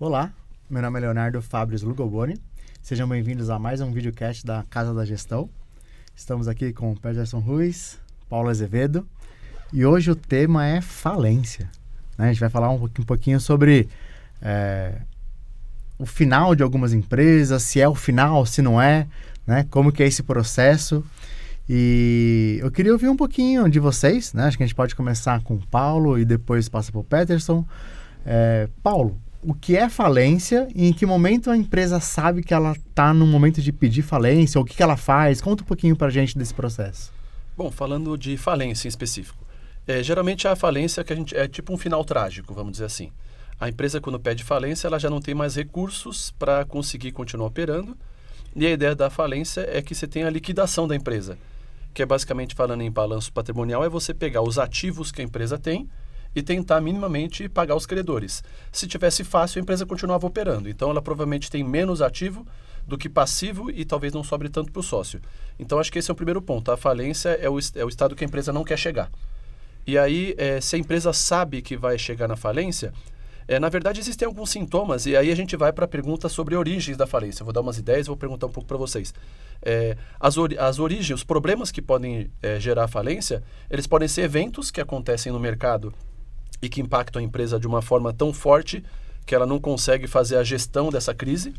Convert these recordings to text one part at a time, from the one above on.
Olá, meu nome é Leonardo Fabris Lugoboni. Sejam bem-vindos a mais um videocast da Casa da Gestão. Estamos aqui com o Peterson Ruiz, Paulo Azevedo e hoje o tema é falência. A gente vai falar um pouquinho sobre o final de algumas empresas, se é o final, se não é, né? Como que é esse processo. E eu queria ouvir um pouquinho de vocês, né? Acho que a gente pode começar com o Paulo e depois passa para o Peterson. Paulo, o que é falência e em que momento a empresa sabe que ela está no momento de pedir falência, ou o que ela faz? Conta um pouquinho para a gente desse processo. Bom, falando de falência em específico, geralmente a falência é tipo um final trágico, vamos dizer assim. A empresa, quando pede falência, ela já não tem mais recursos para conseguir continuar operando, e a ideia da falência é que você tenha a liquidação da empresa, que é basicamente, falando em balanço patrimonial, é você pegar os ativos que a empresa tem e tentar minimamente pagar os credores. Se tivesse fácil, a empresa continuava operando. Então, ela provavelmente tem menos ativo do que passivo e talvez não sobre tanto para o sócio. Então, acho que esse é o primeiro ponto. A falência é o estado que a empresa não quer chegar. E aí, se a empresa sabe que vai chegar na falência, na verdade, existem alguns sintomas, e aí a gente vai para a pergunta sobre origens da falência. Eu vou dar umas ideias e vou perguntar um pouco para vocês. As origens, os problemas que podem gerar falência, eles podem ser eventos que acontecem no mercado e que impactam a empresa de uma forma tão forte que ela não consegue fazer a gestão dessa crise.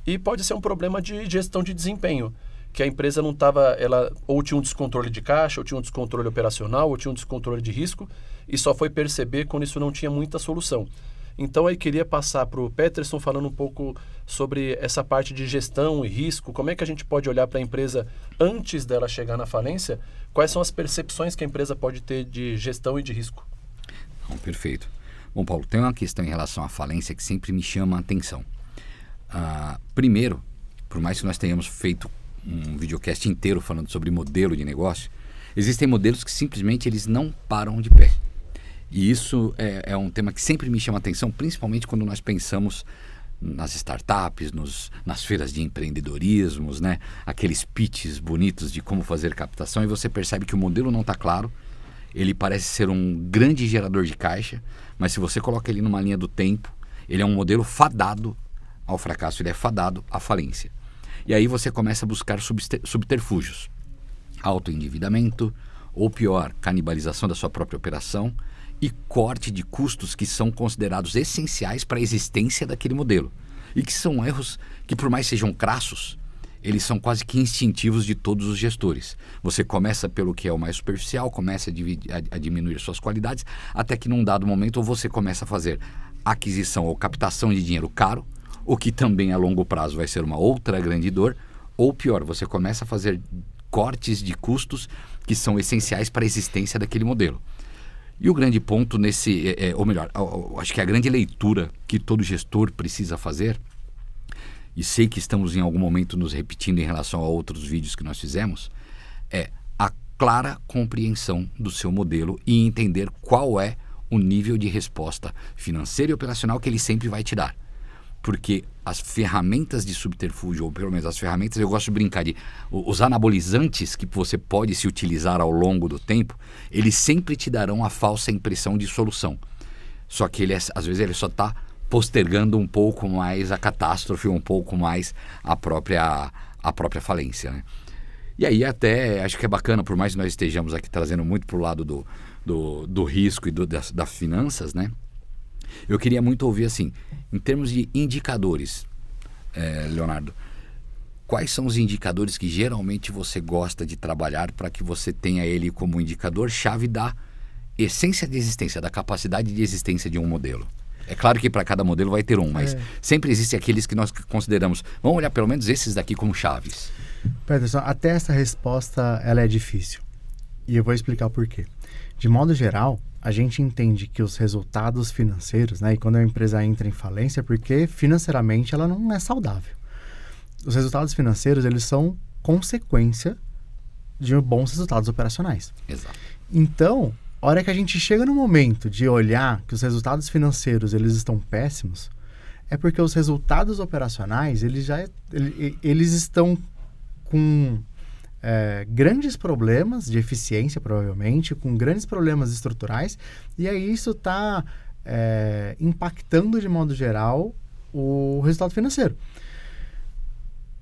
E pode ser um problema de gestão de desempenho, que a empresa não estava, ela ou tinha um descontrole de caixa, ou tinha um descontrole operacional, ou tinha um descontrole de risco, e só foi perceber quando isso não tinha muita solução. Então, aí queria passar para o Peterson falando um pouco sobre essa parte de gestão e risco, como é que a gente pode olhar para a empresa antes dela chegar na falência, quais são as percepções que a empresa pode ter de gestão e de risco. Perfeito. Bom, Paulo, tem uma questão em relação à falência que sempre me chama a atenção. Primeiro, por mais que nós tenhamos feito um videocast inteiro falando sobre modelo de negócio, existem modelos que simplesmente eles não param de pé. E isso é um tema que sempre me chama a atenção, principalmente quando nós pensamos nas startups, nas feiras de empreendedorismos, né? Aqueles pitches bonitos de como fazer captação, e você percebe que o modelo não está claro. Ele parece ser um grande gerador de caixa, mas se você coloca ele numa linha do tempo, ele é um modelo fadado ao fracasso, ele é fadado à falência. E aí você começa a buscar subterfúgios, autoendividamento, ou pior, canibalização da sua própria operação e corte de custos que são considerados essenciais para a existência daquele modelo. E que são erros que, por mais sejam crassos, eles são quase que instintivos de todos os gestores. Você começa pelo que é o mais superficial, começa a diminuir suas qualidades, até que num dado momento ou você começa a fazer aquisição ou captação de dinheiro caro, o que também a longo prazo vai ser uma outra grande dor, ou pior, você começa a fazer cortes de custos que são essenciais para a existência daquele modelo. E o grande ponto ou melhor, acho que a grande leitura que todo gestor precisa fazer, e sei que estamos em algum momento nos repetindo em relação a outros vídeos que nós fizemos, é a clara compreensão do seu modelo e entender qual é o nível de resposta financeira e operacional que ele sempre vai te dar. Porque as ferramentas de subterfúgio, ou pelo menos as ferramentas, eu gosto de brincar os anabolizantes que você pode se utilizar ao longo do tempo, eles sempre te darão a falsa impressão de solução. Só que às vezes ele só está postergando um pouco mais a catástrofe, um pouco mais a própria falência, né? E aí até acho que é bacana, por mais que nós estejamos aqui trazendo muito para o lado do risco e das finanças, né? Eu queria muito ouvir assim, em termos de indicadores, Leonardo, quais são os indicadores que geralmente você gosta de trabalhar para que você tenha ele como indicador-chave da essência de existência, da capacidade de existência de um modelo? É claro que para cada modelo vai ter um, mas sempre existem aqueles que nós consideramos. Vamos olhar pelo menos esses daqui como chaves. Peterson, até essa resposta ela é difícil. E eu vou explicar o porquê. De modo geral, a gente entende que os resultados financeiros, né, e quando a empresa entra em falência, é porque financeiramente ela não é saudável. Os resultados financeiros, eles são consequência de bons resultados operacionais. Exato. Então, a hora que a gente chega no momento de olhar que os resultados financeiros eles estão péssimos, é porque os resultados operacionais eles estão com grandes problemas de eficiência, provavelmente, com grandes problemas estruturais, e aí isso está impactando de modo geral o resultado financeiro.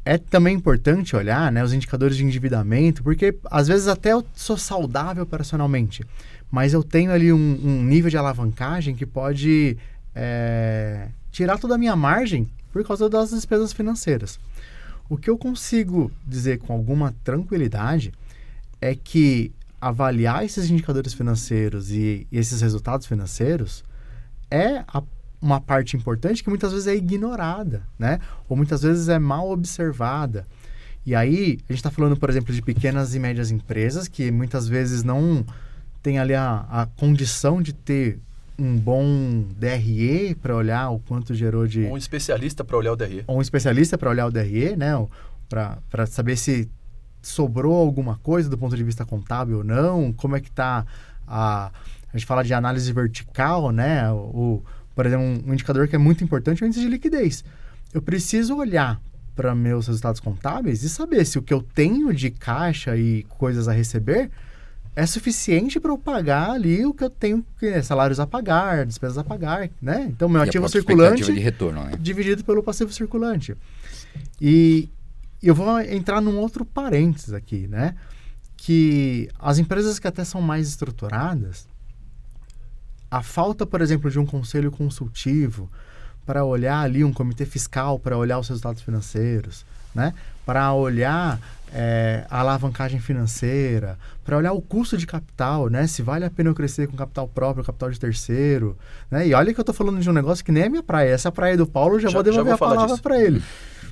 É também importante olhar, né, os indicadores de endividamento, porque às vezes até eu sou saudável operacionalmente, mas eu tenho ali um nível de alavancagem que pode tirar toda a minha margem por causa das despesas financeiras. O que eu consigo dizer com alguma tranquilidade é que avaliar esses indicadores financeiros e esses resultados financeiros é uma parte importante que muitas vezes é ignorada, né? Ou muitas vezes é mal observada. E aí, a gente está falando, por exemplo, de pequenas e médias empresas que muitas vezes não tem ali a condição de ter um bom DRE para olhar o quanto gerou de... Um especialista para olhar o DRE. Ou um especialista para olhar o DRE, né? Para saber se sobrou alguma coisa do ponto de vista contábil ou não, como é que está a gente fala de análise vertical, né? Por exemplo, um indicador que é muito importante é o índice de liquidez. Eu preciso olhar para meus resultados contábeis e saber se o que eu tenho de caixa e coisas a receber é suficiente para eu pagar ali o que eu tenho, salários a pagar, despesas a pagar, né? Então, meu ativo circulante de retorno, né? Dividido pelo passivo circulante. E eu vou entrar num outro parênteses aqui, né? Que as empresas que até são mais estruturadas, a falta, por exemplo, de um conselho consultivo para olhar ali um comitê fiscal, para olhar os resultados financeiros, né? Para olhar a alavancagem financeira, para olhar o custo de capital, né? Se vale a pena eu crescer com capital próprio, capital de terceiro, né? E olha que eu estou falando de um negócio que nem é minha praia. Essa praia do Paulo, já vou devolver a palavra para ele.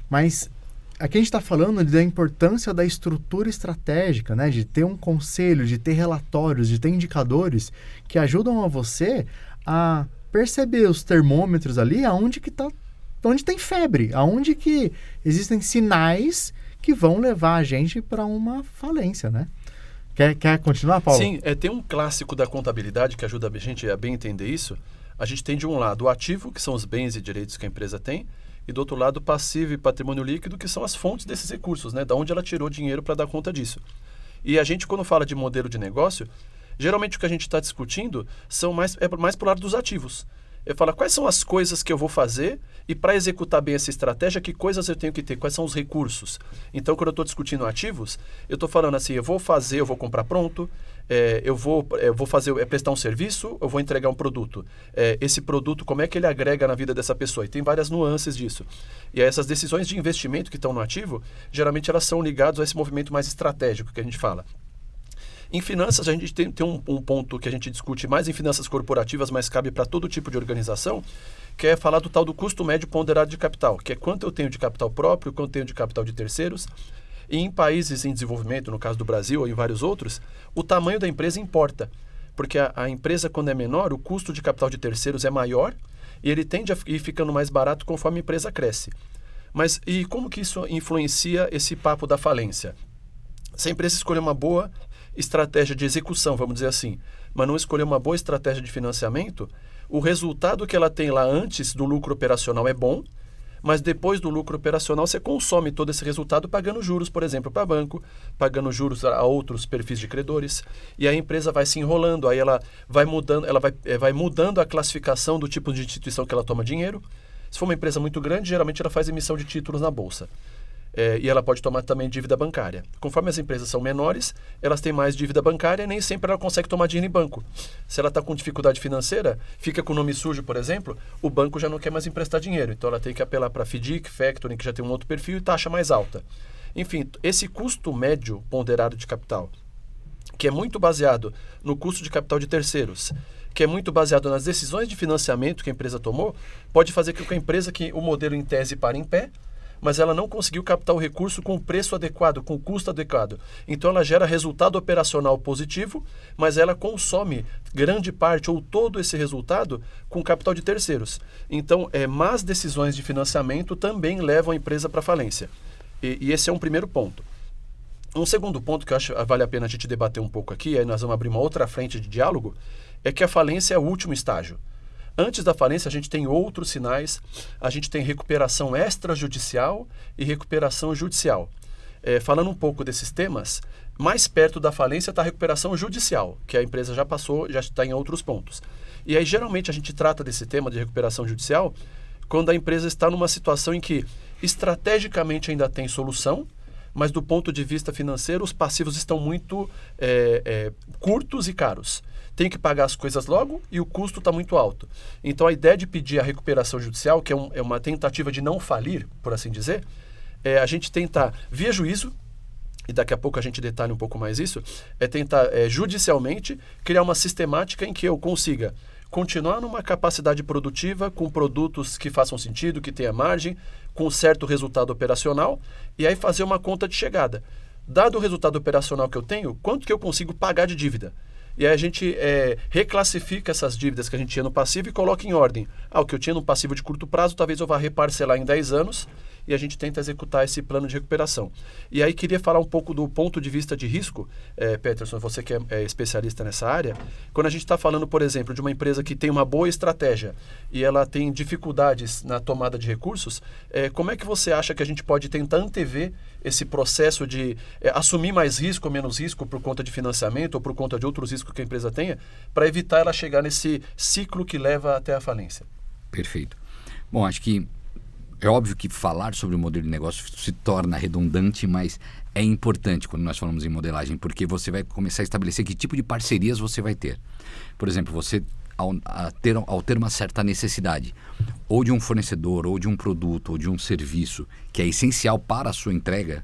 Mas aqui a gente está falando da importância da estrutura estratégica, né? De ter um conselho, de ter relatórios, de ter indicadores que ajudam a você a perceber os termômetros ali, onde tem febre, aonde que existem sinais que vão levar a gente para uma falência, né? Quer continuar, Paulo? Sim, tem um clássico da contabilidade que ajuda a gente a bem entender isso. A gente tem de um lado o ativo, que são os bens e direitos que a empresa tem, e do outro lado o passivo e patrimônio líquido, que são as fontes desses recursos, né? Da onde ela tirou dinheiro para dar conta disso. E a gente, quando fala de modelo de negócio, geralmente o que a gente está discutindo é mais para o lado dos ativos. Eu falo, quais são as coisas que eu vou fazer e para executar bem essa estratégia, que coisas eu tenho que ter, quais são os recursos. Então, quando eu estou discutindo ativos, eu estou falando assim, eu vou comprar pronto, eu vou prestar um serviço, eu vou entregar um produto. Esse produto, como é que ele agrega na vida dessa pessoa? E tem várias nuances disso. E aí, essas decisões de investimento que estão no ativo, geralmente elas são ligadas a esse movimento mais estratégico que a gente fala. Em finanças, a gente tem um ponto que a gente discute mais em finanças corporativas, mas cabe para todo tipo de organização, que é falar do tal do custo médio ponderado de capital, que é quanto eu tenho de capital próprio, quanto eu tenho de capital de terceiros. E em países em desenvolvimento, no caso do Brasil ou em vários outros, o tamanho da empresa importa. Porque a empresa, quando é menor, o custo de capital de terceiros é maior e ele tende a ir ficando mais barato conforme a empresa cresce. Mas e como que isso influencia esse papo da falência? Se a empresa escolher uma boa estratégia de execução, vamos dizer assim, mas não escolher uma boa estratégia de financiamento, o resultado que ela tem lá antes do lucro operacional é bom, mas depois do lucro operacional você consome todo esse resultado pagando juros, por exemplo, para banco, pagando juros a outros perfis de credores, e a empresa vai se enrolando, aí ela vai mudando a classificação do tipo de instituição que ela toma dinheiro. Se for uma empresa muito grande, geralmente ela faz emissão de títulos na bolsa. E ela pode tomar também dívida bancária. Conforme as empresas são menores, elas têm mais dívida bancária e nem sempre ela consegue tomar dinheiro em banco. Se ela está com dificuldade financeira, fica com o nome sujo, por exemplo, o banco já não quer mais emprestar dinheiro. Então ela tem que apelar para FDIC, Factoring, que já tem um outro perfil, e taxa mais alta. Enfim, esse custo médio ponderado de capital, que é muito baseado no custo de capital de terceiros, que é muito baseado nas decisões de financiamento que a empresa tomou, pode fazer com que a empresa, que o modelo em tese pare em pé, mas ela não conseguiu captar o recurso com o preço adequado, com o custo adequado. Então ela gera resultado operacional positivo, mas ela consome grande parte ou todo esse resultado com capital de terceiros. Então, más decisões de financiamento também levam a empresa para falência. E esse é um primeiro ponto. Um segundo ponto que eu acho que vale a pena a gente debater um pouco aqui, aí nós vamos abrir uma outra frente de diálogo, é que a falência é o último estágio. Antes da falência, a gente tem outros sinais, a gente tem recuperação extrajudicial e recuperação judicial. Falando um pouco desses temas, mais perto da falência está a recuperação judicial, que a empresa já passou, já está em outros pontos. E aí, geralmente, a gente trata desse tema de recuperação judicial quando a empresa está numa situação em que estrategicamente ainda tem solução, mas do ponto de vista financeiro os passivos estão muito curtos e caros. Tem que pagar as coisas logo e o custo está muito alto. Então a ideia de pedir a recuperação judicial, que é uma tentativa de não falir, por assim dizer, a gente tentar, via juízo, e daqui a pouco a gente detalha um pouco mais isso, é tentar judicialmente criar uma sistemática em que eu consiga continuar numa capacidade produtiva com produtos que façam sentido, que tenha margem, com certo resultado operacional, e aí fazer uma conta de chegada. Dado o resultado operacional que eu tenho, quanto que eu consigo pagar de dívida? E aí a gente reclassifica essas dívidas que a gente tinha no passivo e coloca em ordem. O que eu tinha no passivo de curto prazo, talvez eu vá reparcelar em 10 anos, e a gente tenta executar esse plano de recuperação. E aí queria falar um pouco do ponto de vista de risco, Peterson, você que é especialista nessa área. Quando a gente está falando, por exemplo, de uma empresa que tem uma boa estratégia e ela tem dificuldades na tomada de recursos, como é que você acha que a gente pode tentar antever esse processo de assumir mais risco ou menos risco por conta de financiamento ou por conta de outros riscos que a empresa tenha, para evitar ela chegar nesse ciclo que leva até a falência? Perfeito. Bom, acho que é óbvio que falar sobre o modelo de negócio se torna redundante, mas é importante quando nós falamos em modelagem, porque você vai começar a estabelecer que tipo de parcerias você vai ter. Por exemplo, você, ao ter uma certa necessidade, ou de um fornecedor, ou de um produto, ou de um serviço, que é essencial para a sua entrega,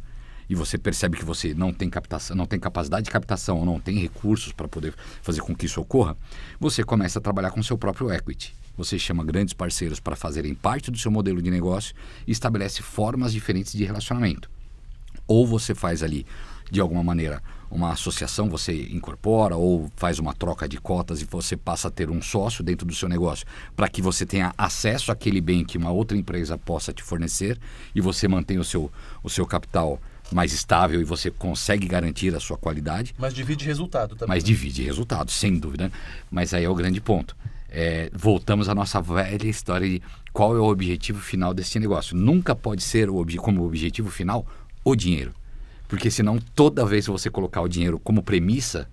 e você percebe que você não tem captação, não tem capacidade de captação, ou não tem recursos para poder fazer com que isso ocorra, você começa a trabalhar com seu próprio equity. Você chama grandes parceiros para fazerem parte do seu modelo de negócio e estabelece formas diferentes de relacionamento. Ou você faz ali, de alguma maneira, uma associação, você incorpora ou faz uma troca de cotas e você passa a ter um sócio dentro do seu negócio para que você tenha acesso àquele bem que uma outra empresa possa te fornecer e você mantém o seu capital mais estável e você consegue garantir a sua qualidade. Mas divide resultado também. Mas divide resultado, sem dúvida. Mas aí é o grande ponto. Voltamos à nossa velha história de qual é o objetivo final desse negócio. Nunca pode ser como objetivo final o dinheiro. Porque senão toda vez que você colocar o dinheiro como premissa,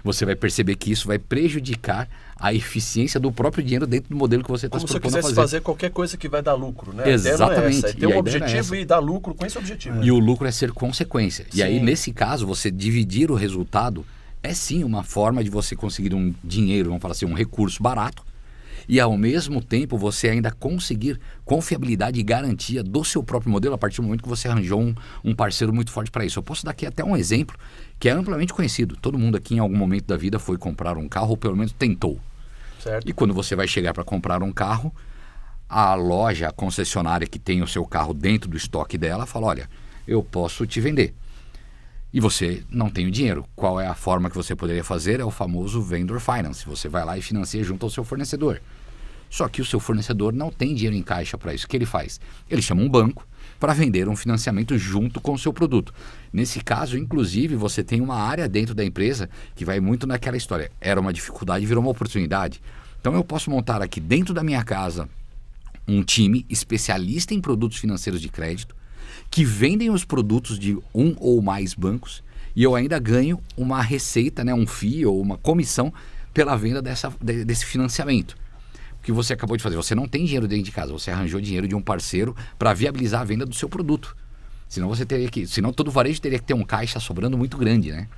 você vai perceber que isso vai prejudicar a eficiência do próprio dinheiro dentro do modelo que você está se propondo a fazer. Como se eu quisesse fazer qualquer coisa que vai dar lucro, né? Exatamente. É ter um objetivo e dar lucro com esse objetivo. E o lucro é ser consequência. Sim. E aí, nesse caso, você dividir o resultado é sim uma forma de você conseguir um dinheiro, vamos falar assim, um recurso barato, e ao mesmo tempo você ainda conseguir confiabilidade e garantia do seu próprio modelo a partir do momento que você arranjou um parceiro muito forte para isso. Eu posso dar aqui até um exemplo que é amplamente conhecido. Todo mundo aqui em algum momento da vida foi comprar um carro ou pelo menos tentou. Certo. E quando você vai chegar para comprar um carro, a loja, a concessionária que tem o seu carro dentro do estoque dela fala, olha, eu posso te vender. E você não tem o dinheiro. Qual é a forma que você poderia fazer? É o famoso vendor finance. Você vai lá e financia junto ao seu fornecedor. Só que o seu fornecedor não tem dinheiro em caixa para isso. O que ele faz? Ele chama um banco para vender um financiamento junto com o seu produto. Nesse caso, inclusive, você tem uma área dentro da empresa que vai muito naquela história. Era uma dificuldade, virou uma oportunidade. Então eu posso montar aqui dentro da minha casa um time especialista em produtos financeiros de crédito que vendem os produtos de um ou mais bancos e eu ainda ganho uma receita, né, um FII ou uma comissão pela venda desse financiamento. O que você acabou de fazer? Você não tem dinheiro dentro de casa, você arranjou dinheiro de um parceiro para viabilizar a venda do seu produto. Senão todo varejo teria que ter um caixa sobrando muito grande, né?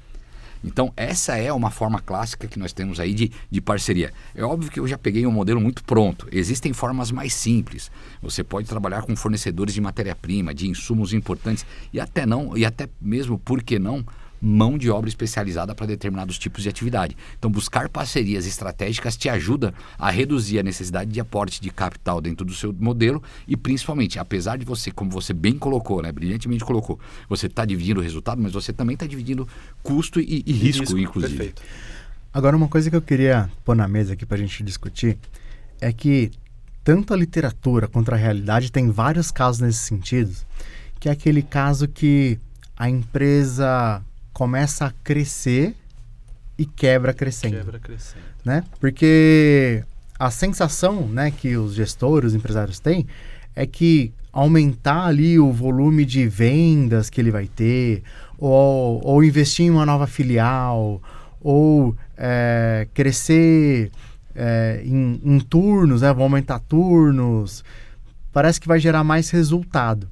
Então, essa é uma forma clássica que nós temos aí de parceria. É óbvio que eu já peguei um modelo muito pronto. Existem formas mais simples. Você pode trabalhar com fornecedores de matéria-prima, de insumos importantes e até mesmo, por que não, mão de obra especializada para determinados tipos de atividade. Então, buscar parcerias estratégicas te ajuda a reduzir a necessidade de aporte de capital dentro do seu modelo e, principalmente, apesar de você, como você bem colocou, né, brilhantemente colocou, você está dividindo o resultado, mas você também está dividindo custo e risco, inclusive. Perfeito. Agora, uma coisa que eu queria pôr na mesa aqui para a gente discutir é que tanto a literatura quanto a realidade tem vários casos nesse sentido, que é aquele caso que a empresa começa a crescer e quebra crescendo. Né? Porque a sensação, né, que os gestores, os empresários têm é que aumentar ali o volume de vendas que ele vai ter, ou investir em uma nova filial, ou crescer em turnos, né, vão aumentar turnos, parece que vai gerar mais resultado.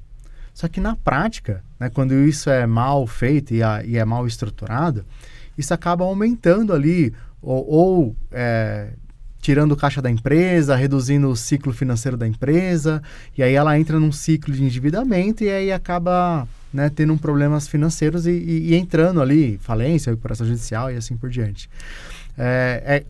Só que na prática, né, quando isso é mal feito e é mal estruturado, isso acaba aumentando ali, ou tirando o caixa da empresa, reduzindo o ciclo financeiro da empresa, e aí ela entra num ciclo de endividamento e aí acaba, né, tendo problemas financeiros e entrando ali, falência, recuperação judicial e assim por diante.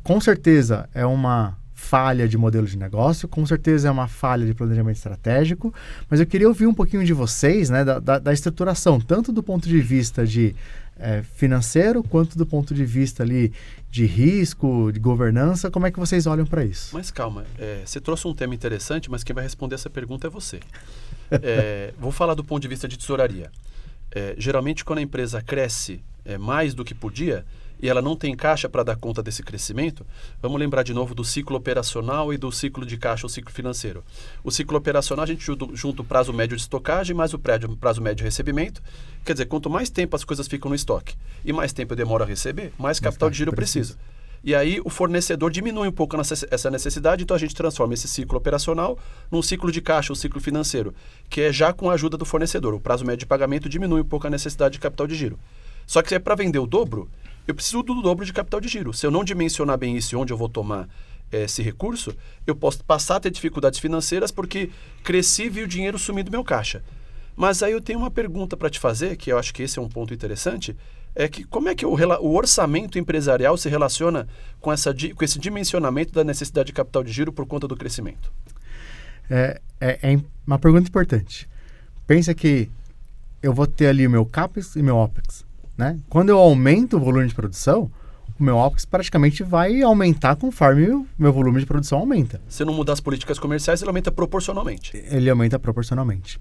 Com certeza é uma falha de modelo de negócio, com certeza é uma falha de planejamento estratégico, mas eu queria ouvir um pouquinho de vocês, né, da estruturação, tanto do ponto de vista de financeiro, quanto do ponto de vista ali de risco, de governança. Como é que vocês olham para isso? Mas calma, você trouxe um tema interessante, mas quem vai responder essa pergunta é você. Vou falar do ponto de vista de tesouraria. Geralmente, quando a empresa cresce mais do que podia, e ela não tem caixa para dar conta desse crescimento, vamos lembrar de novo do ciclo operacional e do ciclo de caixa, o ciclo financeiro. O ciclo operacional, a gente junta o prazo médio de estocagem mais o prazo médio de recebimento. Quer dizer, quanto mais tempo as coisas ficam no estoque e mais tempo eu demoro a receber, mais capital de giro eu preciso. E aí o fornecedor diminui um pouco essa necessidade, então a gente transforma esse ciclo operacional num ciclo de caixa, um ciclo financeiro, que é já com a ajuda do fornecedor. O prazo médio de pagamento diminui um pouco a necessidade de capital de giro. Só que para vender o dobro, eu preciso do dobro de capital de giro. Se eu não dimensionar bem isso e onde eu vou tomar esse recurso, eu posso passar a ter dificuldades financeiras porque cresci e vi o dinheiro sumir do meu caixa. Mas aí eu tenho uma pergunta para te fazer, que eu acho que esse é um ponto interessante, que como é que o orçamento empresarial se relaciona com esse dimensionamento da necessidade de capital de giro por conta do crescimento? É uma pergunta importante. Pensa que eu vou ter ali o meu CAPEX e meu OPEX. Né? Quando eu aumento o volume de produção, o meu OPEX praticamente vai aumentar conforme o meu volume de produção aumenta. Se não mudar as políticas comerciais, ele aumenta proporcionalmente. Ele aumenta proporcionalmente.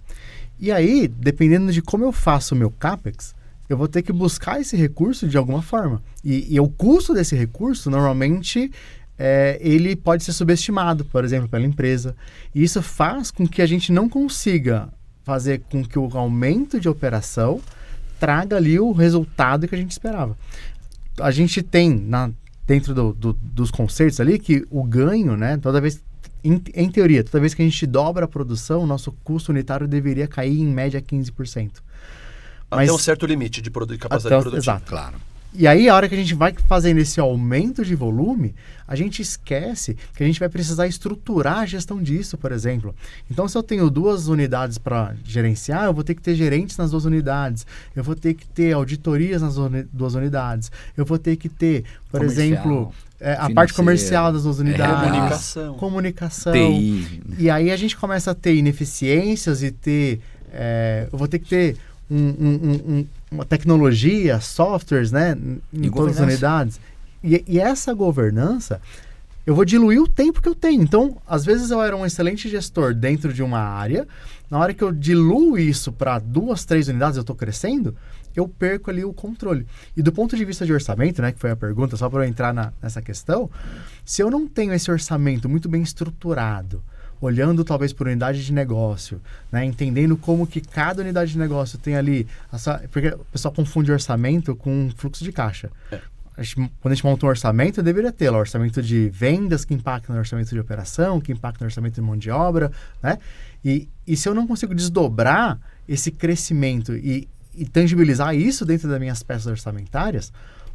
E aí, dependendo de como eu faço o meu CAPEX, eu vou ter que buscar esse recurso de alguma forma. E o custo desse recurso, normalmente, ele pode ser subestimado, por exemplo, pela empresa. E isso faz com que a gente não consiga fazer com que o aumento de operação traga ali o resultado que a gente esperava. A gente tem dentro dos conceitos ali que o ganho, né, toda vez, em teoria, toda vez que a gente dobra a produção, o nosso custo unitário deveria cair em média 15%. Até um certo limite de capacidade produtiva. Exato. Claro. E aí, a hora que a gente vai fazendo esse aumento de volume, a gente esquece que a gente vai precisar estruturar a gestão disso, por exemplo. Então, se eu tenho 2 unidades para gerenciar, eu vou ter que ter gerentes nas 2 unidades. Eu vou ter que ter auditorias nas 2 unidades. Eu vou ter que ter, por exemplo, a parte comercial das 2 unidades. Comunicação. TI. E aí, a gente começa a ter ineficiências e ter... eu vou ter que ter uma tecnologia, softwares, né, em todas as unidades. E essa governança, eu vou diluir o tempo que eu tenho. Então, às vezes eu era um excelente gestor dentro de uma área, na hora que eu diluo isso para 2, 3 unidades, eu estou crescendo, eu perco ali o controle. E do ponto de vista de orçamento, né, que foi a pergunta, só para eu entrar nessa questão, se eu não tenho esse orçamento muito bem estruturado, olhando talvez por unidade de negócio, né? Entendendo como que cada unidade de negócio tem ali... Porque o pessoal confunde orçamento com fluxo de caixa. Quando a gente monta um orçamento, deveria ter lá o orçamento de vendas que impacta no orçamento de operação, que impacta no orçamento de mão de obra, né? E se eu não consigo desdobrar esse crescimento e tangibilizar isso dentro das minhas peças orçamentárias,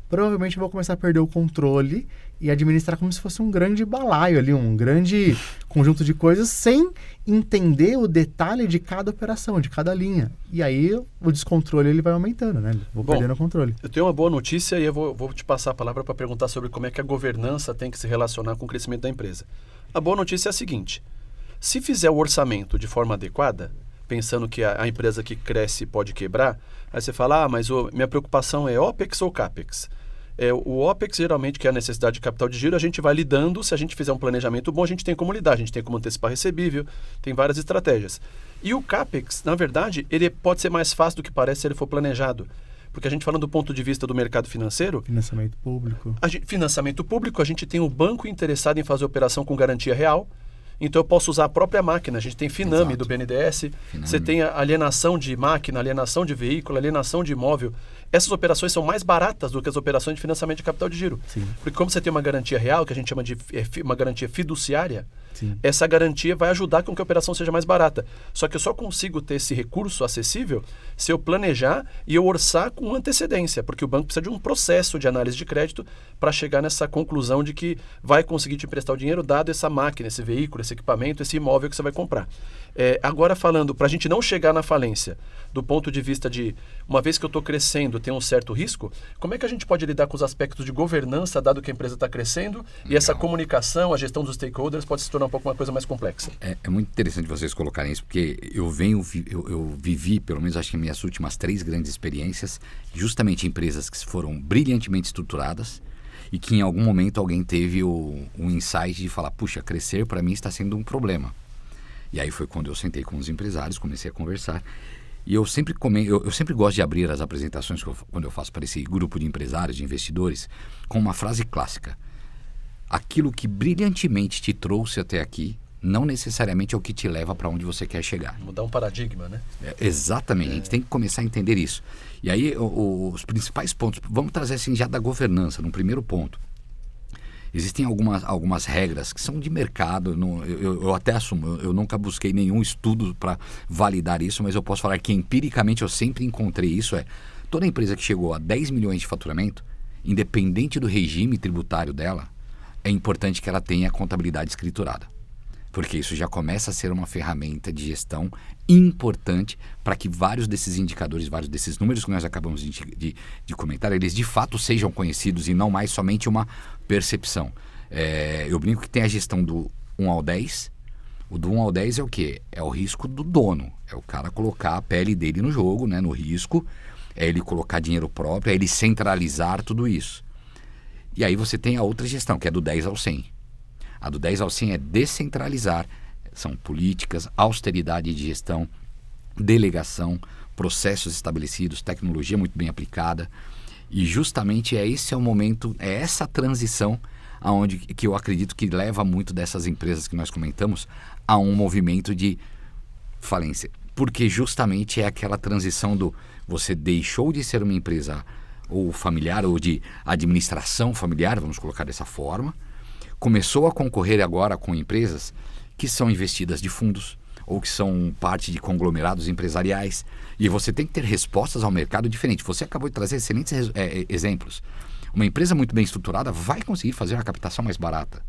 provavelmente eu vou começar a perder o controle e administrar como se fosse um grande balaio ali, um grande conjunto de coisas, sem entender o detalhe de cada operação, de cada linha. E aí o descontrole ele vai aumentando, né? Vou perdendo o controle. Eu tenho uma boa notícia e eu vou te passar a palavra para perguntar sobre como é que a governança tem que se relacionar com o crescimento da empresa. A boa notícia é a seguinte: se fizer o orçamento de forma adequada, pensando que a empresa que cresce pode quebrar, aí você fala, mas minha preocupação é OPEX ou CAPEX? O OPEX, geralmente, que é a necessidade de capital de giro, a gente vai lidando. Se a gente fizer um planejamento bom, a gente tem como lidar, a gente tem como antecipar recebível, tem várias estratégias. E o CAPEX, na verdade, ele pode ser mais fácil do que parece se ele for planejado. Porque a gente falando do ponto de vista do mercado financeiro... Financiamento público. Financiamento público, a gente tem o banco interessado em fazer operação com garantia real. Então eu posso usar a própria máquina. A gente tem Finame. Exato. Do BNDES, você tem a alienação de máquina, alienação de veículo, alienação de imóvel. Essas operações são mais baratas do que as operações de financiamento de capital de giro. Sim. Porque como você tem uma garantia real, que a gente chama de uma garantia fiduciária, Sim. essa garantia vai ajudar com que a operação seja mais barata. Só que eu só consigo ter esse recurso acessível se eu planejar e eu orçar com antecedência, porque o banco precisa de um processo de análise de crédito para chegar nessa conclusão de que vai conseguir te emprestar o dinheiro dado essa máquina, esse veículo, esse equipamento, esse imóvel que você vai comprar. Agora falando, para a gente não chegar na falência, do ponto de vista de, uma vez que eu estou crescendo, tem um certo risco, como é que a gente pode lidar com os aspectos de governança, dado que a empresa está crescendo, e essa comunicação, a gestão dos stakeholders pode se tornar um pouco uma coisa mais complexa? É muito interessante vocês colocarem isso, porque eu vivi, pelo menos acho que minhas últimas 3 grandes experiências, justamente empresas que foram brilhantemente estruturadas e que em algum momento alguém teve um insight de falar, puxa, crescer para mim está sendo um problema. E aí foi quando eu sentei com os empresários, comecei a conversar. E eu sempre gosto de abrir as apresentações quando eu faço para esse grupo de empresários, de investidores, com uma frase clássica. Aquilo que brilhantemente te trouxe até aqui, não necessariamente é o que te leva para onde você quer chegar. Mudar um paradigma, né? Exatamente, a gente tem que começar a entender isso. E aí os principais pontos, vamos trazer assim já da governança, no primeiro ponto. Existem algumas regras que são de mercado, eu até assumo, eu nunca busquei nenhum estudo para validar isso, mas eu posso falar que empiricamente eu sempre encontrei isso, toda empresa que chegou a 10 milhões de faturamento, independente do regime tributário dela, é importante que ela tenha contabilidade escriturada. Porque isso já começa a ser uma ferramenta de gestão importante para que vários desses indicadores, vários desses números que nós acabamos de comentar, eles de fato sejam conhecidos e não mais somente uma percepção. Eu brinco que tem a gestão do 1 ao 10. O do 1 ao 10 é o quê? É o risco do dono. É o cara colocar a pele dele no jogo, né, no risco. É ele colocar dinheiro próprio, é ele centralizar tudo isso. E aí você tem a outra gestão, que é do 10 ao 100. A do 10 ao 100 é descentralizar, são políticas, austeridade de gestão, delegação, processos estabelecidos, tecnologia muito bem aplicada. E justamente esse é o momento, é essa transição que eu acredito que leva muito dessas empresas que nós comentamos a um movimento de falência. Porque justamente é aquela transição do você deixou de ser uma empresa ou familiar ou de administração familiar, vamos colocar dessa forma, começou a concorrer agora com empresas que são investidas de fundos ou que são parte de conglomerados empresariais e você tem que ter respostas ao mercado diferente. Você acabou de trazer excelentes exemplos. Uma empresa muito bem estruturada vai conseguir fazer uma captação mais barata.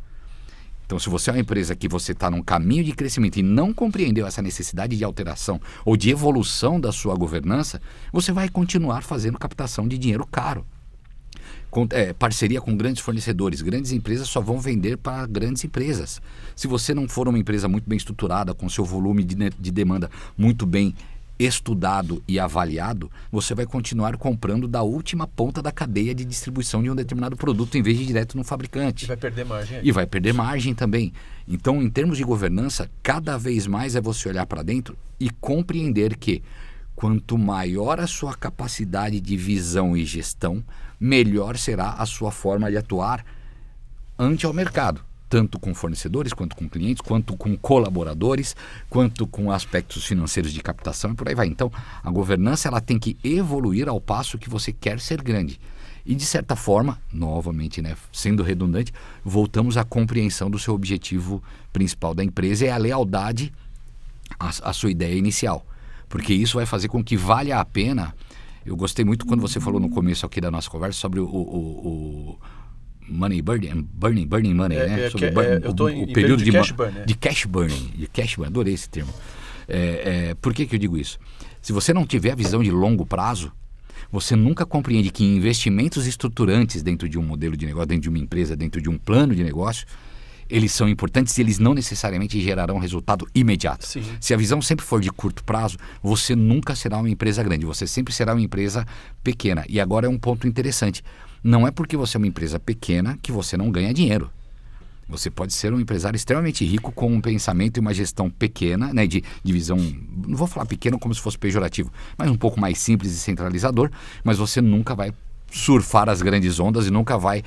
Então, se você é uma empresa que você está num caminho de crescimento e não compreendeu essa necessidade de alteração ou de evolução da sua governança, você vai continuar fazendo captação de dinheiro caro. Parceria com grandes fornecedores. Grandes empresas só vão vender para grandes empresas. Se você não for uma empresa muito bem estruturada, com seu volume de demanda muito bem estudado e avaliado, você vai continuar comprando da última ponta da cadeia de distribuição de um determinado produto em vez de ir direto no fabricante. E vai perder margem. E vai perder margem também. Então, em termos de governança, cada vez mais é você olhar para dentro e compreender que quanto maior a sua capacidade de visão e gestão, melhor será a sua forma de atuar ante ao mercado, tanto com fornecedores, quanto com clientes, quanto com colaboradores, quanto com aspectos financeiros de captação e por aí vai. Então, a governança ela tem que evoluir ao passo que você quer ser grande. E, de certa forma, novamente, né, sendo redundante, voltamos à compreensão do seu objetivo principal da empresa e a lealdade à sua ideia inicial. Porque isso vai fazer com que valha a pena. Eu gostei muito quando você falou no começo aqui da nossa conversa sobre o money burning money, né? Sobre o período de cash burn. De cash burning. Adorei esse termo. Por que eu digo isso? Se você não tiver a visão de longo prazo, você nunca compreende que investimentos estruturantes dentro de um modelo de negócio, dentro de uma empresa, dentro de um plano de negócio, eles são importantes e eles não necessariamente gerarão resultado imediato. Sim. Se a visão sempre for de curto prazo, você nunca será uma empresa grande, você sempre será uma empresa pequena. E agora é um ponto interessante. Não é porque você é uma empresa pequena que você não ganha dinheiro. Você pode ser um empresário extremamente rico com um pensamento e uma gestão pequena, né, de visão, não vou falar pequeno como se fosse pejorativo, mas um pouco mais simples e centralizador, mas você nunca vai surfar as grandes ondas e nunca vai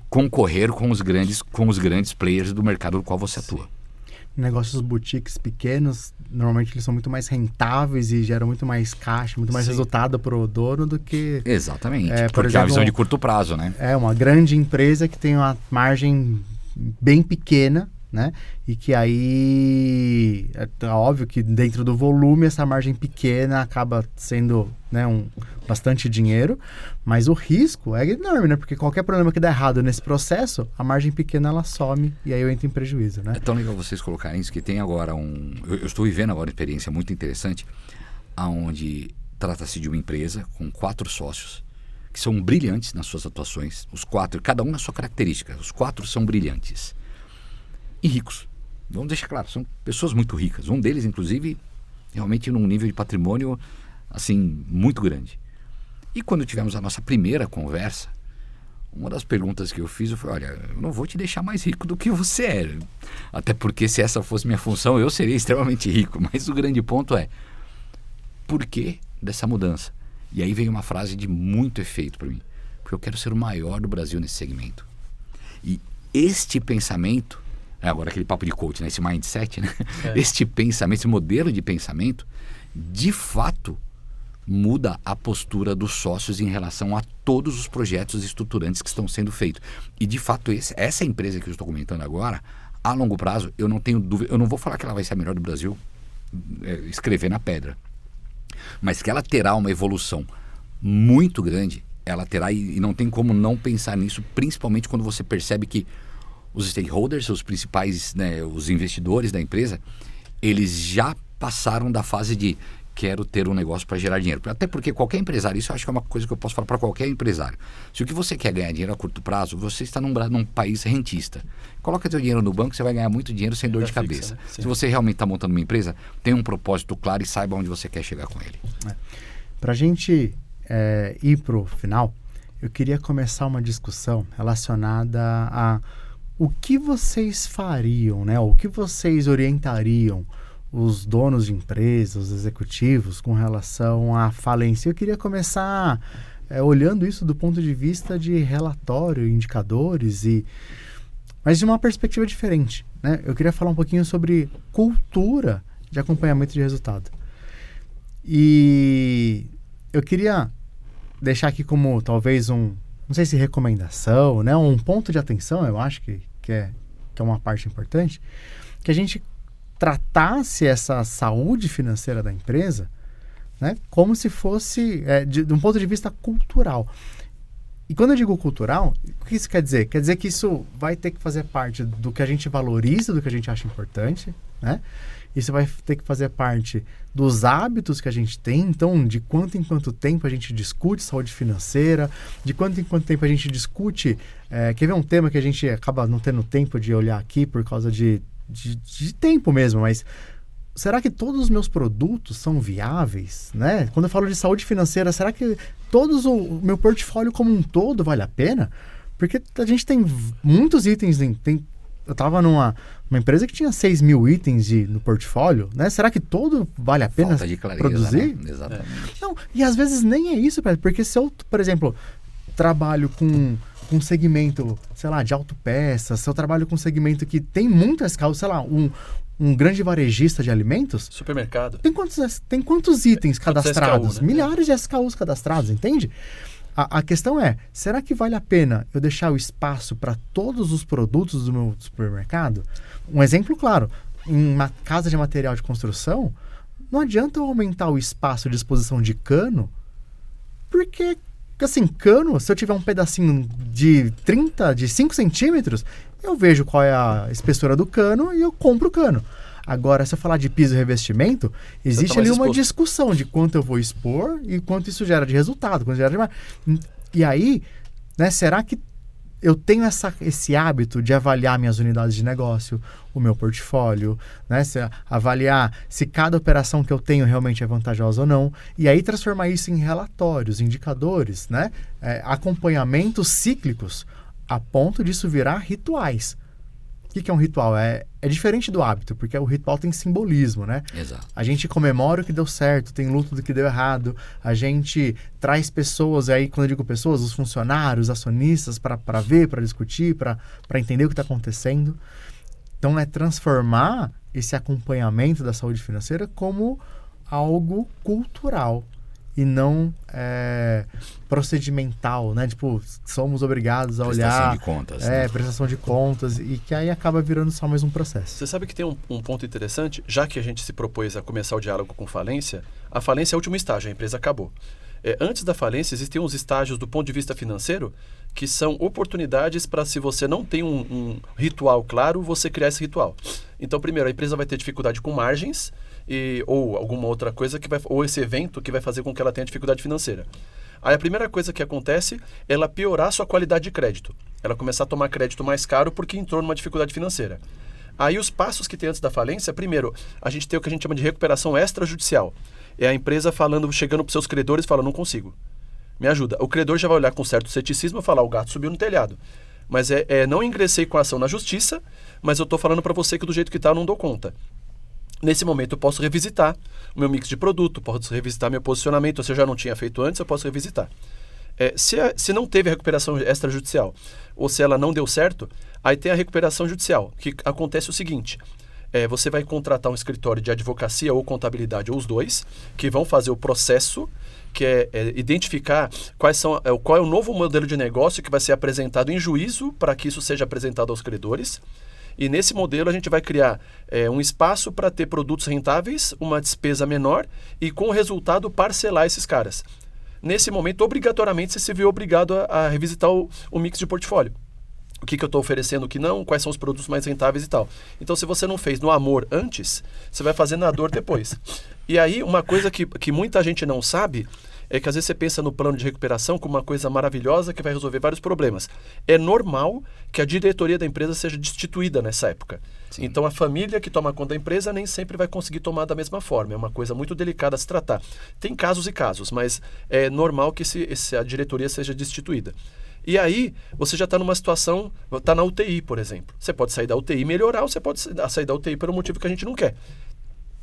concorrer com os grandes players do mercado no qual você atua. Negócios boutiques pequenos, normalmente eles são muito mais rentáveis e geram muito mais caixa, muito mais resultado para o dono do que... Exatamente, por porque exemplo, é a visão de curto prazo, né? Uma grande empresa que tem uma margem bem pequena, né? E que aí, é óbvio que dentro do volume, essa margem pequena acaba sendo, né, bastante dinheiro, mas o risco é enorme, né? Porque qualquer problema que dá errado nesse processo, a margem pequena ela some e aí eu entro em prejuízo, né? É tão legal vocês colocarem isso, que tem agora eu estou vivendo agora uma experiência muito interessante, onde trata-se de uma empresa com 4 sócios, que são brilhantes nas suas atuações, os 4, cada um na sua característica, os 4 são brilhantes. E ricos. Vamos deixar claro, são pessoas muito ricas. Um deles, inclusive, realmente num nível de patrimônio, assim, muito grande. E quando tivemos a nossa primeira conversa, uma das perguntas que eu fiz, eu falei, olha, eu não vou te deixar mais rico do que você é. Até porque se essa fosse minha função, eu seria extremamente rico. Mas o grande ponto é, por que dessa mudança? E aí veio uma frase de muito efeito para mim. Porque eu quero ser o maior do Brasil nesse segmento. E este pensamento, agora aquele papo de coach, né? Esse mindset, né? Este pensamento, esse modelo de pensamento, de fato, muda a postura dos sócios em relação a todos os projetos estruturantes que estão sendo feitos. E, de fato, essa empresa que eu estou comentando agora, a longo prazo, eu não tenho dúvida, eu não vou falar que ela vai ser a melhor do Brasil, escrever na pedra, mas que ela terá uma evolução muito grande, ela terá, e não tem como não pensar nisso, principalmente quando você percebe que os stakeholders, os principais, né, os investidores da empresa, eles já passaram da fase de quero ter um negócio para gerar dinheiro. Até porque qualquer empresário, isso eu acho que é uma coisa que eu posso falar para qualquer empresário. Se o que você quer ganhar dinheiro a curto prazo, você está num país rentista. Coloca seu dinheiro no banco, você vai ganhar muito dinheiro sem dor de cabeça. Né? Se você realmente está montando uma empresa, tenha um propósito claro e saiba onde você quer chegar com ele. Para a gente ir para o final, eu queria começar uma discussão relacionada a o que vocês fariam, né? O que vocês orientariam os donos de empresas, os executivos, com relação à falência. Eu queria começar olhando isso do ponto de vista de relatório, indicadores, mas de uma perspectiva diferente, né? Eu queria falar um pouquinho sobre cultura de acompanhamento de resultado. E eu queria deixar aqui como talvez não sei se recomendação, né? Um ponto de atenção, eu acho que é uma parte importante, que a gente tratasse essa saúde financeira da empresa, né, como se fosse de um ponto de vista cultural. E quando eu digo cultural, o que isso quer dizer? Quer dizer que isso vai ter que fazer parte do que a gente valoriza, do que a gente acha importante, né? Isso vai ter que fazer parte dos hábitos que a gente tem, então de quanto em quanto tempo a gente discute saúde financeira, de quanto em quanto tempo a gente discute, quer ver um tema que a gente acaba não tendo tempo de olhar aqui por causa de tempo mesmo, mas será que todos os meus produtos são viáveis, né? Quando eu falo de saúde financeira, será que o meu portfólio como um todo vale a pena? Porque a gente tem muitos itens, eu estava numa empresa que tinha 6 mil itens no portfólio, né? Será que todo vale a pena Falta de clareza, produzir? Né? Exatamente. Não, e às vezes nem é isso, porque se eu, por exemplo, trabalho com um segmento, sei lá, de autopeças, se eu trabalho com um segmento que tem muitas causas, sei lá, um grande varejista de alimentos... Supermercado. Tem quantos itens cadastrados? SKU, né? Milhares de SKUs cadastrados, entende? A questão é, será que vale a pena eu deixar o espaço para todos os produtos do meu supermercado? Um exemplo claro, em uma casa de material de construção, não adianta eu aumentar o espaço de exposição de cano, porque, assim, cano, se eu tiver um pedacinho de 5 centímetros, eu vejo qual é a espessura do cano e eu compro o cano. Agora, se eu falar de piso e revestimento, existe ali uma discussão de quanto eu vou expor e quanto isso gera de resultado. E aí, né, será que eu tenho esse hábito de avaliar minhas unidades de negócio, o meu portfólio, né, avaliar se cada operação que eu tenho realmente é vantajosa ou não, e aí transformar isso em relatórios, indicadores, né, acompanhamentos cíclicos, a ponto disso virar rituais. O que é um ritual? É diferente do hábito, porque o ritual tem simbolismo, né? Exato. A gente comemora o que deu certo, tem luto do que deu errado, a gente traz pessoas, aí quando eu digo pessoas, os funcionários, acionistas, para ver, para discutir, para entender o que está acontecendo. Então, é transformar esse acompanhamento da saúde financeira como algo cultural. e não procedimental, né? Tipo, somos obrigados a olhar... Prestação de contas. Né? Prestação de contas, e que aí acaba virando só mais um processo. Você sabe que tem um ponto interessante, já que a gente se propôs a começar o diálogo com falência, a falência é o último estágio, a empresa acabou. Antes da falência, existem uns estágios do ponto de vista financeiro que são oportunidades para, se você não tem um ritual claro, você criar esse ritual. Então, primeiro, a empresa vai ter dificuldade com margens ou alguma outra coisa, ou esse evento que vai fazer com que ela tenha dificuldade financeira. Aí a primeira coisa que acontece é ela piorar a sua qualidade de crédito. Ela começar a tomar crédito mais caro porque entrou numa dificuldade financeira. Aí os passos que tem antes da falência, primeiro, a gente tem o que a gente chama de recuperação extrajudicial. É a empresa chegando para os seus credores e falando, não consigo, me ajuda. O credor já vai olhar com certo ceticismo e falar, o gato subiu no telhado. Mas não ingressei com a ação na justiça, mas eu estou falando para você que do jeito que está eu não dou conta. Nesse momento eu posso revisitar o meu mix de produto, posso revisitar meu posicionamento, se eu já não tinha feito antes, eu posso revisitar. Se não teve a recuperação extrajudicial, ou se ela não deu certo, aí tem a recuperação judicial, que acontece o seguinte, você vai contratar um escritório de advocacia ou contabilidade, ou os dois, que vão fazer o processo, que é identificar qual é o novo modelo de negócio que vai ser apresentado em juízo para que isso seja apresentado aos credores. E nesse modelo a gente vai criar um espaço para ter produtos rentáveis, uma despesa menor e com o resultado parcelar esses caras. Nesse momento, obrigatoriamente, você se vê obrigado a revisitar o mix de portfólio. O que eu estou oferecendo, o que não, quais são os produtos mais rentáveis e tal. Então, se você não fez no amor antes, você vai fazer na dor depois. E aí, uma coisa que muita gente não sabe é que às vezes você pensa no plano de recuperação como uma coisa maravilhosa que vai resolver vários problemas. É normal que a diretoria da empresa seja destituída nessa época. Sim. Então, a família que toma conta da empresa nem sempre vai conseguir tomar da mesma forma. É uma coisa muito delicada a se tratar. Tem casos e casos, mas é normal que a diretoria seja destituída. E aí, você já está numa situação, está na UTI, por exemplo. Você pode sair da UTI e melhorar, ou você pode sair da UTI pelo motivo que a gente não quer.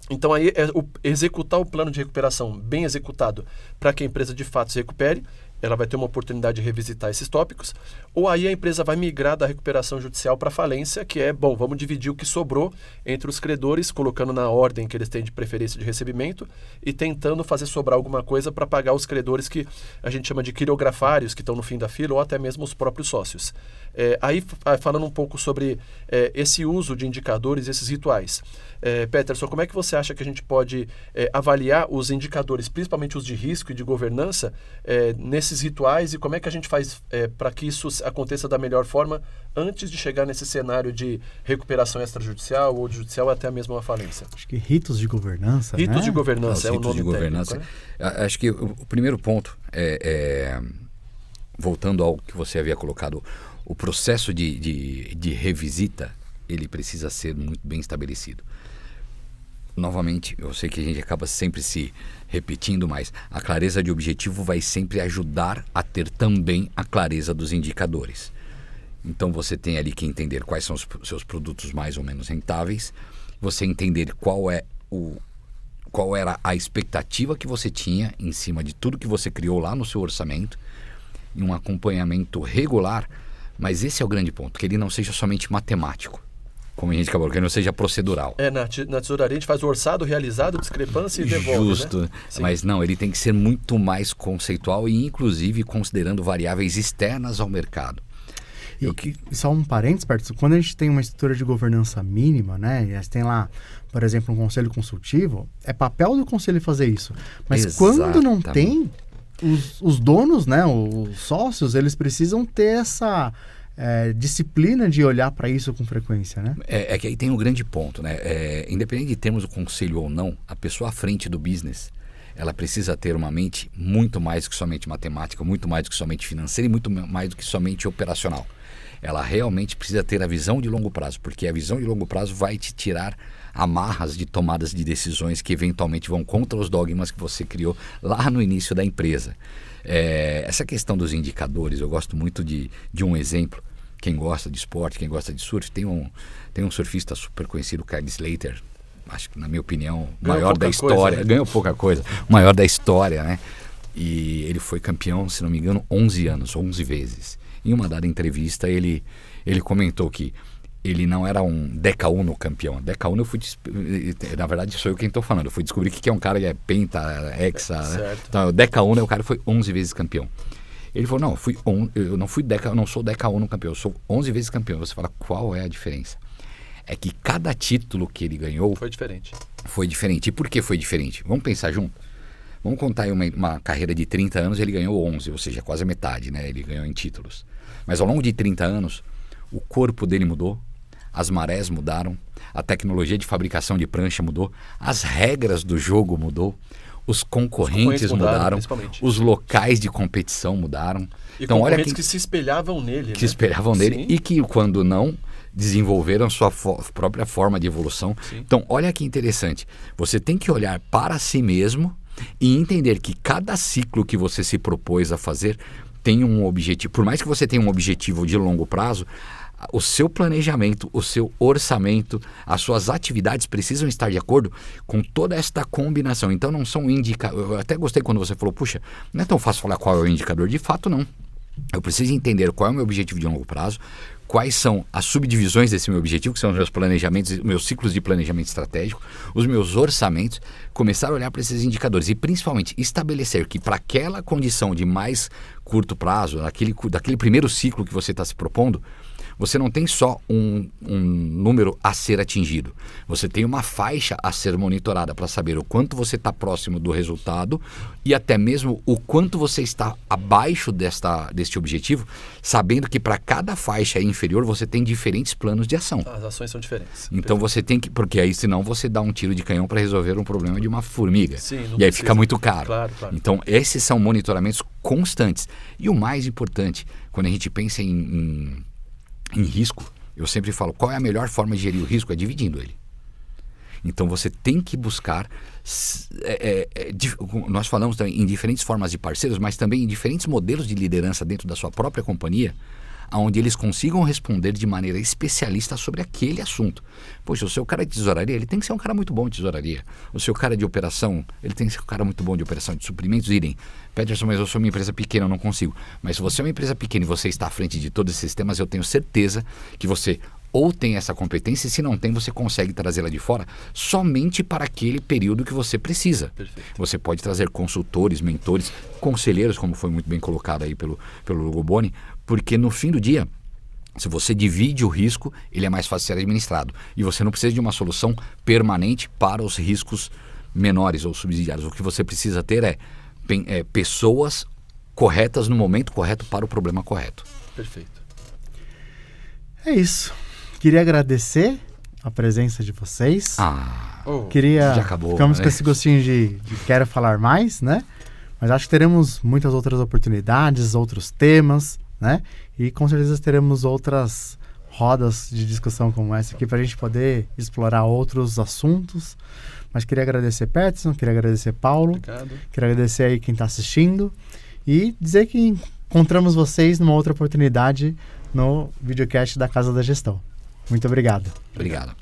Então, aí executar o plano de recuperação bem executado para que a empresa de fato se recupere, ela vai ter uma oportunidade de revisitar esses tópicos, ou aí a empresa vai migrar da recuperação judicial para a falência, que vamos dividir o que sobrou entre os credores, colocando na ordem que eles têm de preferência de recebimento e tentando fazer sobrar alguma coisa para pagar os credores que a gente chama de quirografários, que estão no fim da fila, ou até mesmo os próprios sócios. Aí, falando um pouco sobre esse uso de indicadores, esses rituais. Peterson, como é que você acha que a gente pode avaliar os indicadores, principalmente os de risco e de governança, nesses rituais, e como é que a gente faz para que isso aconteça da melhor forma antes de chegar nesse cenário de recuperação extrajudicial ou judicial até mesmo uma falência? Acho que ritos de governança, Ritos né? de governança é o ritos nome de governança. técnico, né? Acho que o primeiro ponto voltando ao que você havia colocado, o processo de revisita, ele precisa ser muito bem estabelecido. Novamente, eu sei que a gente acaba sempre se repetindo, mas a clareza de objetivo vai sempre ajudar a ter também a clareza dos indicadores. Então você tem ali que entender quais são os seus produtos mais ou menos rentáveis, você entender qual era a expectativa que você tinha em cima de tudo que você criou lá no seu orçamento, e um acompanhamento regular, mas esse é o grande ponto, que ele não seja somente matemático, como a gente acabou, que ele não seja procedural. Na tesouraria a gente faz o orçado, realizado, discrepância e devolve, Justo, né? Mas não, ele tem que ser muito mais conceitual e inclusive considerando variáveis externas ao mercado. E só um parênteses, Berto, quando a gente tem uma estrutura de governança mínima, né, e tem lá, por exemplo, um conselho consultivo, é papel do conselho fazer isso. Mas quando não tem, os donos, né, os sócios, eles precisam ter essa disciplina de olhar para isso com frequência, né? É que aí tem um grande ponto, né? Independente de termos o conselho ou não, a pessoa à frente do business, ela precisa ter uma mente muito mais do que somente matemática, muito mais do que somente financeira e muito mais do que somente operacional. Ela realmente precisa ter a visão de longo prazo, porque a visão de longo prazo vai te tirar amarras de tomadas de decisões que eventualmente vão contra os dogmas que você criou lá no início da empresa. Essa questão dos indicadores, eu gosto muito de um exemplo. Quem gosta de esporte, quem gosta de surf, tem um surfista super conhecido, Kyle Slater, acho que na minha opinião, maior da história, ganhou pouca coisa, maior da história, né? E ele foi campeão, se não me engano, 11 vezes. Em uma dada entrevista, ele comentou que ele não era um decauno campeão. Decauno eu fui... Na verdade, sou eu quem estou falando. Eu fui descobrir que é um cara que é penta, hexa... Né? Então, o decauno é o cara que foi 11 vezes campeão. Ele falou, não, eu não sou decauno campeão, eu sou 11 vezes campeão. Você fala, qual é a diferença? É que cada título que ele ganhou... Foi diferente. Foi diferente. E por que foi diferente? Vamos pensar junto? Vamos contar aí uma carreira de 30 anos, ele ganhou 11, ou seja, quase a metade, né? Ele ganhou em títulos. Mas ao longo de 30 anos, o corpo dele mudou, as marés mudaram, a tecnologia de fabricação de prancha mudou, as regras do jogo mudou, os concorrentes mudaram, os locais de competição mudaram. E então, concorrentes que se espelhavam nele. Que se espelhavam nele e que, quando não, desenvolveram sua própria forma de evolução. Sim. Então, olha que interessante. Você tem que olhar para si mesmo e entender que cada ciclo que você se propôs a fazer tem um objetivo. Por mais que você tenha um objetivo de longo prazo, o seu planejamento, o seu orçamento, as suas atividades precisam estar de acordo com toda esta combinação. Então não são indicadores. Eu até gostei quando você falou, puxa, não é tão fácil falar qual é o indicador. De fato, não. Eu preciso entender qual é o meu objetivo de longo prazo, quais são as subdivisões desse meu objetivo, que são os meus planejamentos, meus ciclos de planejamento estratégico, os meus orçamentos, começar a olhar para esses indicadores e principalmente estabelecer que para aquela condição de mais curto prazo, daquele primeiro ciclo que você está se propondo, você não tem só um número a ser atingido. Você tem uma faixa a ser monitorada para saber o quanto você está próximo do resultado e até mesmo o quanto você está abaixo deste objetivo, sabendo que para cada faixa inferior você tem diferentes planos de ação. As ações são diferentes. Então você tem que... Porque aí senão você dá um tiro de canhão para resolver um problema de uma formiga. Sim, e aí fica muito caro. Claro. Então esses são monitoramentos constantes. E o mais importante, quando a gente pensa em risco, eu sempre falo, qual é a melhor forma de gerir o risco? É dividindo ele. Então você tem que buscar, nós falamos também em diferentes formas de parceiros, mas também em diferentes modelos de liderança dentro da sua própria companhia, onde eles consigam responder de maneira especialista sobre aquele assunto. Poxa, o seu cara de tesouraria, ele tem que ser um cara muito bom de tesouraria. O seu cara de operação, ele tem que ser um cara muito bom de operação, de suprimentos. Peterson, mas eu sou uma empresa pequena, eu não consigo. Mas se você é uma empresa pequena e você está à frente de todos esses temas, eu tenho certeza que você ou tem essa competência, e se não tem, você consegue trazê-la de fora somente para aquele período que você precisa. Perfeito. Você pode trazer consultores, mentores, conselheiros, como foi muito bem colocado aí pelo Hugo Boni, porque no fim do dia, se você divide o risco, ele é mais fácil de ser administrado. E você não precisa de uma solução permanente para os riscos menores ou subsidiários. O que você precisa ter é pessoas corretas no momento correto para o problema correto. Perfeito. É isso. Queria agradecer a presença de vocês. Já acabou. Ficamos né? com esse gostinho de quero falar mais, né? Mas acho que teremos muitas outras oportunidades, outros temas, né? E com certeza teremos outras rodas de discussão como essa aqui para a gente poder explorar outros assuntos. Mas queria agradecer Peterson, queria agradecer Paulo. Obrigado. Queria agradecer aí quem está assistindo e dizer que encontramos vocês numa outra oportunidade no videocast da Casa da Gestão. Muito obrigado. Obrigado.